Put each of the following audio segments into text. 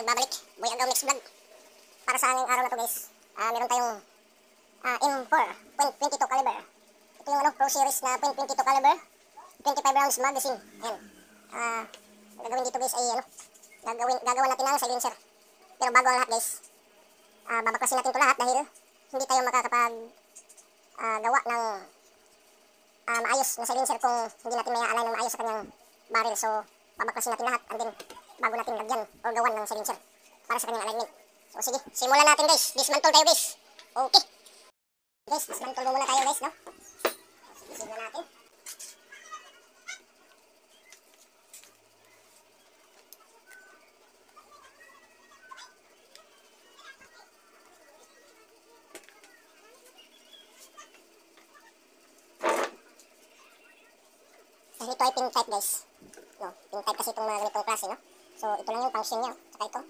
nagbabalik. Boy Agaw Mix Vlog. Para sa aming araw na to guys, meron tayong M4 .22 caliber. Ito yung Pro Series na .22 caliber, 25 rounds magazine. Ayan. Gagawin dito guys ay gagawa natin ng silencer. Pero bago ang lahat guys, babaklasin natin ito lahat dahil hindi tayo makakapag gawa ng maayos na silencer kung hindi natin may align ng maayos sa kanyang barrel. So babaklasin natin lahat and then bago natin lagyan o gawan ng silencer para sa kanyang alignment. So sige, simulan natin guys. Dismantle tayo guys. Okay. Guys, dismantle muna tayo guys, no? Simulan natin. Dahil ito ay pin type guys. No, pin type kasi itong mga ganitong klase, no? So ito lang yung function niya. Saka ito,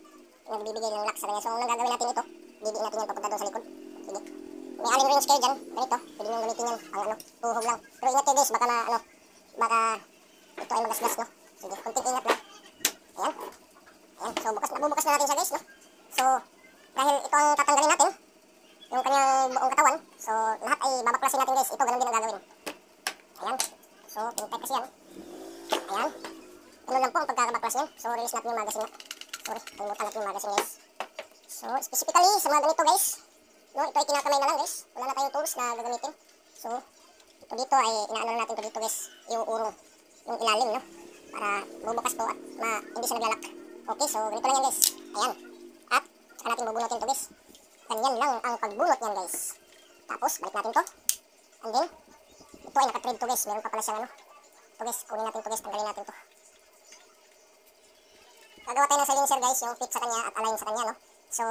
nagbibigay ng lock sa kanya. So ang gagawin natin ito, didiin natin yan papunta doon sa likod. Sige. May allen rings kayo dyan. Ganito, pwede nyo gamitin yan. Ang tuhog lang. Pero ingat kayo guys, baka ito ay magasgas, no? Sige, kunting ingat lang. Ayan. Ayan. So nabubukas na natin siya guys, no? So dahil ito ang tatanggalin natin, yung kanyang buong katawan. So lahat ay babaklasin natin guys. Ito, ganun din ang gagawin. Ayan. So, pin type kasi yan. Ayan. Ganun lang po ang pagkakabaklas niyan. So, release natin yung magazine na. Sorry, kalimutan natin yung magazine guys. So, specifically sa mga ganito guys, no, ito ay kinakamay na lang guys. Wala na tayong tools na gagamitin. So, ito dito ay inaano lang natin ito dito guys. Yung urong, yung ilalim, no? Para bubukas to at hindi siya naglalak. Okay, so ganito lang yan guys. Ayan. At, saka natin bubunutin to guys. Ganyan lang ang pagbunot niyan guys. Tapos, balik natin to. And then, ito ay naka-thread to guys. Meron pa pala siyang ano. Ito guys, kunin natin to guys. Tanggalin natin to. Gagawa tayo ng silencer guys. Yung fit sa kanya at align sa kanya, no? So,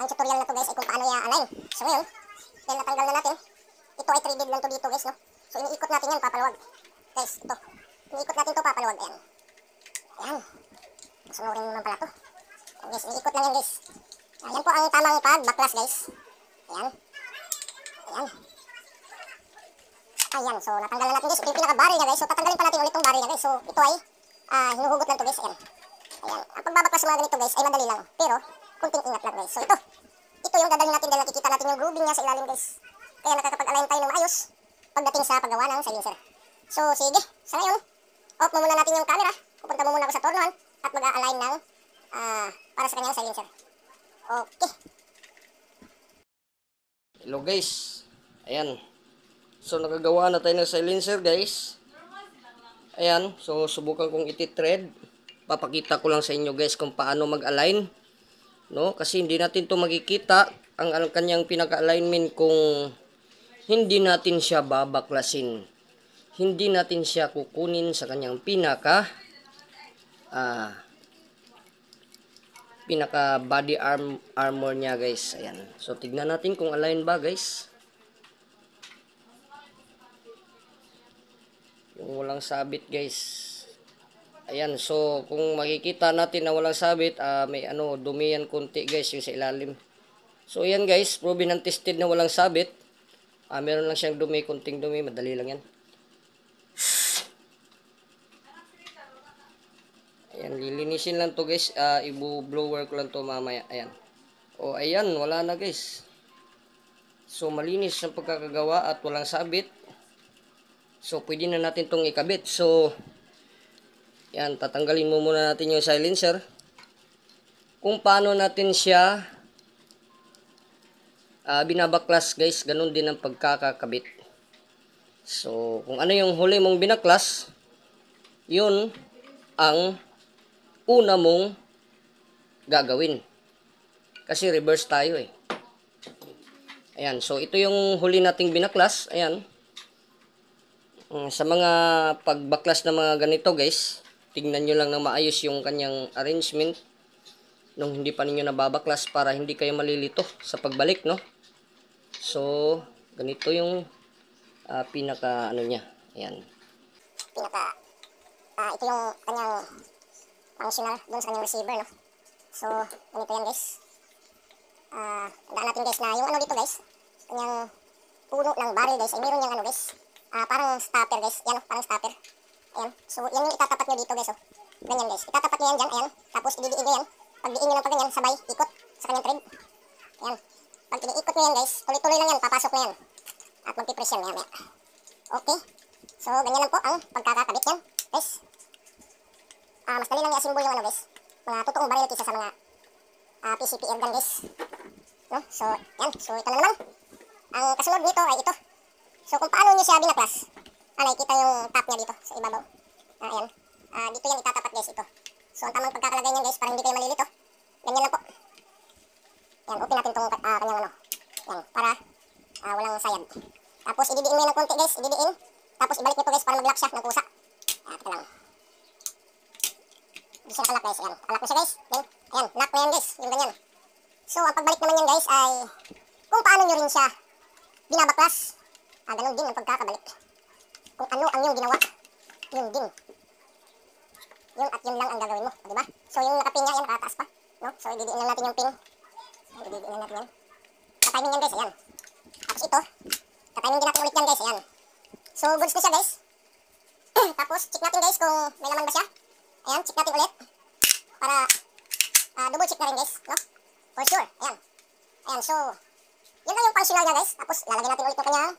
ang tutorial na to guys ay kung paano i-align. So ngayon, dahil natanggal na natin, ito ay threaded lang to dito guys, no? So iniikot natin yan, papaluwag. Guys, ito. Iniikot natin to, papaluwag. Ayan. Ayan. Masunurin naman pala to. Ayan guys, iniikot lang yan guys. Ayan po ang tamang pag-backlas guys. Ayan. Ayan. Ayan, so natanggal na natin guys. Ito yung pinaka-barrel niya guys. So tatanggalin pa natin ulit itong barrel niya guys. So ito ay hinuhugot lang to guys. Ayan. Ayan. Ang pagbabaklas sa mga ganito guys ay madali lang. Pero kunting ingat lang guys. So ito yung dadalhin natin dahil nakikita natin yung grooving niya sa ilalim guys. Kaya nakakapag-align tayo ng maayos pagdating sa paggawa ng silencer. So sige, sa ngayon, off mo muna natin yung camera. Pupunta mo muna ako sa tornohan at mag-a-align ng para sa kanyang silencer. Okay. Hello guys. Ayan. So nakagawa na tayo ng silencer guys. Ayan. So subukan kong iti-thread. Papakita ko lang sa inyo guys kung paano mag-align. No? Kasi hindi natin to makikita ang kanyang pinaka-alignment kung hindi natin siya babaklasin. Hindi natin siya kukunin sa kanyang pinaka body armor niya guys. Ayan. So tignan natin kung align ba guys. Yung walang sabit guys. Ayan, so kung makikita natin na walang sabit, may dumi yan konti guys yung sa ilalim. So ayan guys, proven and tested na walang sabit. Meron lang siyang dumi, konting dumi, madali lang yan. Ayan, lilinisin lang to guys. Ibu-blower ko lang to mamaya. Ayan. O ayan, wala na guys. So malinis ang pagkakagawa at walang sabit. So pwede na natin tong ikabit. So yan, tatanggalin mo muna natin yung silencer. Kung paano natin siya binabaklas guys, ganun din ang pagkakakabit. So kung ano yung huli mong binaklas, yun ang una mong gagawin. Kasi reverse tayo eh. Ayan, so ito yung huli nating binaklas. Ayan. Sa mga pagbaklas na mga ganito guys, tingnan nyo lang na maayos yung kanyang arrangement nung hindi pa ninyo nababaklas para hindi kayo malilito sa pagbalik, no? So, ganito yung pinaka niya. Ayan. Ito yung kanyang functional doon sa kanyang receiver, no? So, ganito yan guys. Tandaan natin guys na yung dito guys, kanyang puno ng barrel guys, ay meron yung guys. Parang stopper guys. Yan, parang stopper. Ayan. So, yan yung itatapat nyo dito guys. Ganyan guys. Itatapat nyo yan dyan. Ayan. Tapos, ididiin nyo yan. Pag diin nyo lang pag ganyan, sabay, ikot sa kanyang thread. Ayan. Pag iniikot nyo yan guys, tuloy-tuloy lang yan, papasok na yan. At magpipress yan, maya. Okay. So, ganyan lang po ang pagkakakabit yan. Guys. Mas dali lang i-assemble yung ano guys. Mga totoong baril kaysa sa mga PCP airgun guys. No? So, yan. So, ito na naman. Ang kasunod nito ay ito. So, kung paano nyo siya binaklas, nakikita yung top niya dito sa ibabaw. Ayan. Dito yan itatapat guys, ito. So, ang tamang pagkakalagay niyan guys, para hindi kayo malilito. Ganyan lang po. Yan, open natin itong kanyang ano. Yan, para walang sayad. Tapos, ididiin mo yan ng konti guys, ididiin. Tapos, ibalik nyo to guys para mag-lock siya ng kusa. Ito lang. Hindi siya nakalak guys, ayan. Alak mo siya guys. Then, ayan, lock mo yan guys, yung ganyan. So, ang pagbalik naman yan guys ay kung paano nyo rin siya binabaklas. Ganun din ang pagkakabalik. Kung ano ang yung ginawa, yun din. Yun at yun lang ang gagawin mo, diba? So, yung nakapin niya, yan, nakataas pa. No? So, ididiin lang natin yung pin. Ididiin lang natin yan. Katiming yan guys, ayan. Tapos ito, katiming din natin ulit yan guys, ayan. So, goods na siya guys. Tapos, check natin guys kung may laman ba siya. Ayan, check natin ulit. Para, double check na rin guys, no? For sure, ayan. Ayan, so, yun lang yung functional niya guys. Tapos, lalagyan natin ulit yung kanyang,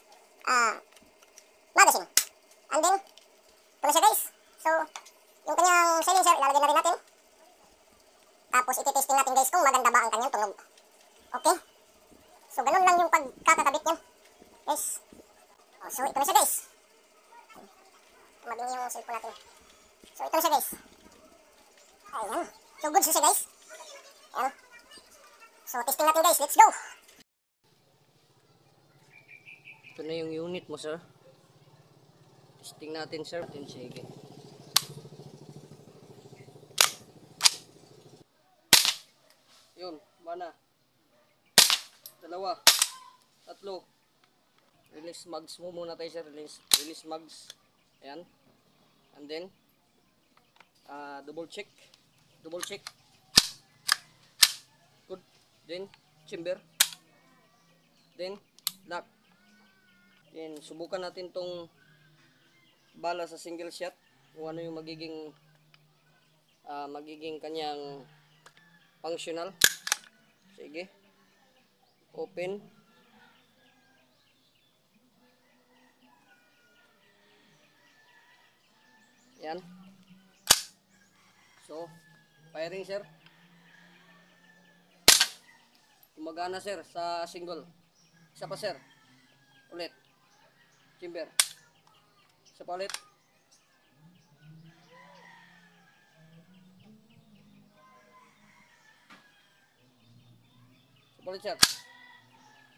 magazine. And then, ito na siya guys. So, yung kanyang silencer, ilalagay na rin natin. Tapos, iti-testing natin guys kung maganda ba ang kanyang tunog. Okay? So, ganun lang yung pagkakakabit niyan. Guys. So, ito na siya guys. Mabingi yung cellphone natin. So, ito na siya guys. Ayan. So, good siya guys. Ayan. So, testing natin guys. Let's go! Ito na yung unit mo, sir. Testing natin, sir. Sige. Yun, mana. Dalawa. Tatlo. Release mags mo muna tayo, sir. Release mags. Ayan. And then, double check. Double check. Good. Then, chamber. Then, lock. Then, subukan natin tong bala sa single shot. Kung ano yung magiging kanyang functional. Sige. Open. Yan. So, firing sir. Gumagana sir sa single. Isa pa sir. Ulit. Chamber. Isa pa ulit. Isa pa ulit sir.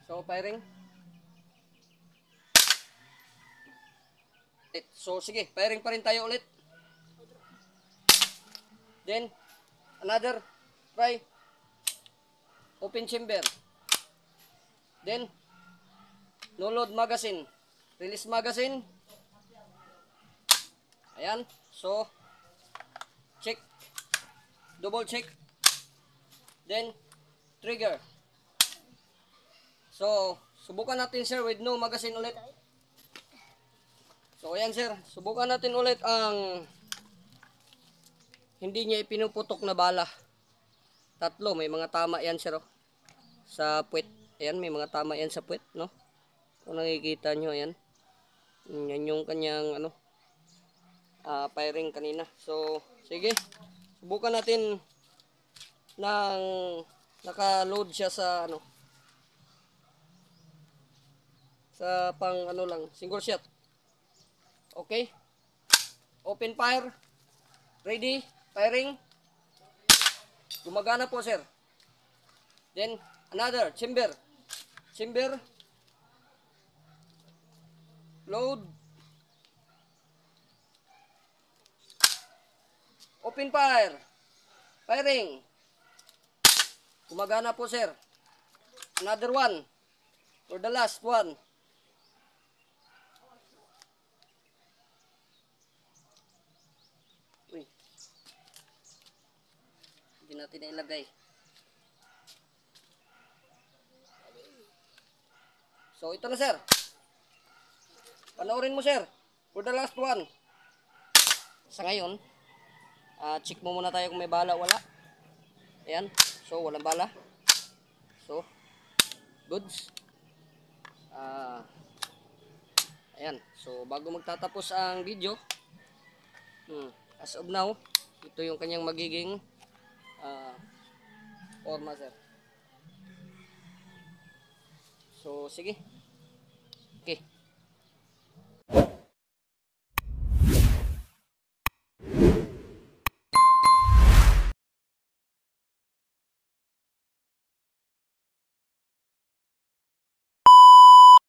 So, firing. So, sige. Firing pa rin tayo ulit. Then, another try. Open chamber. Then, no load magazine. Release magazine. Ayan. So, check. Double check. Then, trigger. So, subukan natin sir with no magazine ulit. So, ayan sir. Subukan natin ulit ang hindi niya ipinuputok na bala. Tatlo. May mga tama yan sir. Oh. Sa puwet. Ayan. May mga tama yan sa puwet. No? Kung nakikita nyo. Ayan. Yan yung kanyang ano, firing kanina. So, sige. Subukan natin nang naka-load siya sa ano, sa pang ano lang, single shot. Okay. Open fire. Ready. Firing. Gumagana po sir. Then another chamber. Chamber. Load. Open fire. Firing. Gumagana po sir. Another one. For the last one. Uy. Hindi natin nailagay. So ito na sir. Panoorin mo sir. For the last one. Sa ngayon, check mo muna tayo kung may bala wala. Ayan. So, walang bala. So, goods. Ayan. So, bago magtatapos ang video, as of now, ito yung kanyang magiging forma, sir. So, sige. Okay.